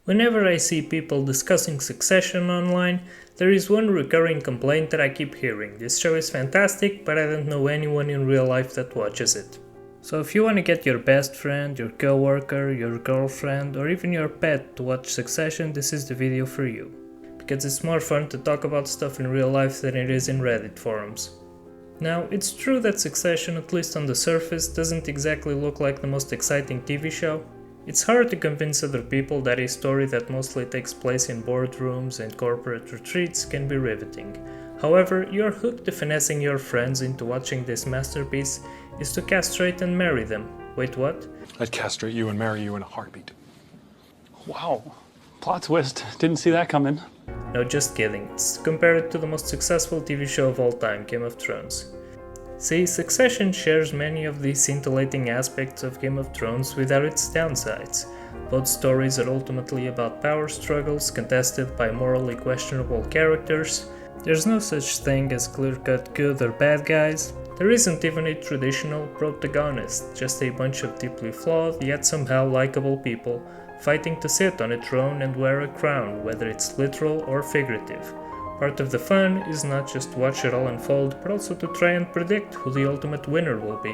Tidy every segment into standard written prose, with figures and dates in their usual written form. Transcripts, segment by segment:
Whenever I see people discussing Succession online, there is one recurring complaint that I keep hearing. This show is fantastic, but I don't know anyone in real life that watches it. So if you want to get your best friend, your coworker, your girlfriend, or even your pet to watch Succession, this is the video for you. Because it's more fun to talk about stuff in real life than it is in Reddit forums. Now, it's true that Succession, at least on the surface, doesn't exactly look like the most exciting TV show. It's hard to convince other people that a story that mostly takes place in boardrooms and corporate retreats can be riveting. However, you're hooked to finessing your friends into watching this masterpiece is to castrate and marry them. Wait, what? I'd castrate you and marry you in a heartbeat. Wow, plot twist. Didn't see that coming. No, just kidding. Compare it to the most successful TV show of all time, Game of Thrones. See, Succession shares many of the scintillating aspects of Game of Thrones without its downsides. Both stories are ultimately about power struggles contested by morally questionable characters. There's no such thing as clear-cut good or bad guys. There isn't even a traditional protagonist, just a bunch of deeply flawed yet somehow likable people fighting to sit on a throne and wear a crown, whether it's literal or figurative. Part of the fun is not just to watch it all unfold, but also to try and predict who the ultimate winner will be,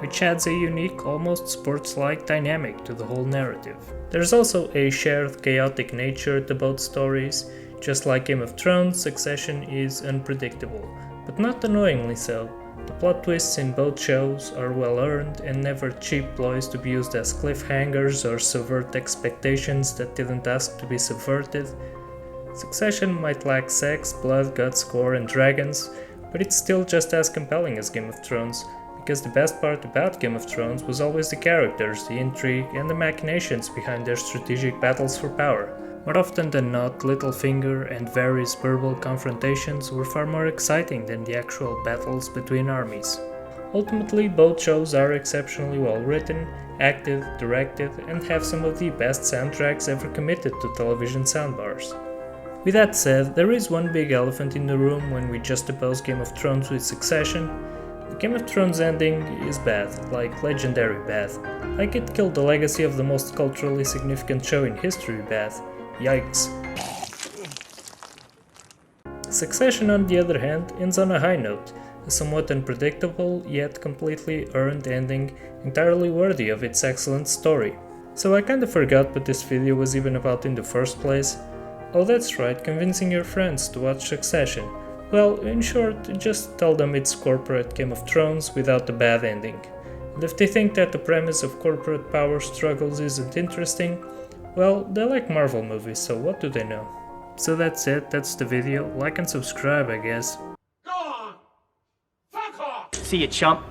which adds a unique, almost sports-like dynamic to the whole narrative. There's also a shared chaotic nature to both stories. Just like Game of Thrones, Succession is unpredictable, but not annoyingly so. The plot twists in both shows are well earned and never cheap ploys to be used as cliffhangers or subvert expectations that didn't ask to be subverted. Succession might lack sex, blood, guts, gore, and dragons, but it's still just as compelling as Game of Thrones, because the best part about Game of Thrones was always the characters, the intrigue, and the machinations behind their strategic battles for power. More often than not, Littlefinger and various verbal confrontations were far more exciting than the actual battles between armies. Ultimately, both shows are exceptionally well written, acted, directed, and have some of the best soundtracks ever committed to television soundbars. With that said, there is one big elephant in the room when we juxtapose Game of Thrones with Succession. The Game of Thrones ending is bad, like legendary bad. Like it killed the legacy of the most culturally significant show in history bad. Yikes. Succession, on the other hand, ends on a high note, a somewhat unpredictable yet completely earned ending entirely worthy of its excellent story. So I kinda forgot what this video was even about in the first place. Oh, that's right, convincing your friends to watch Succession. Well, in short, just tell them it's corporate Game of Thrones without the bad ending. And if they think that the premise of corporate power struggles isn't interesting, well, they like Marvel movies, so what do they know? So that's it, that's the video. Like and subscribe, I guess. Go on! Fuck off! See you, chump.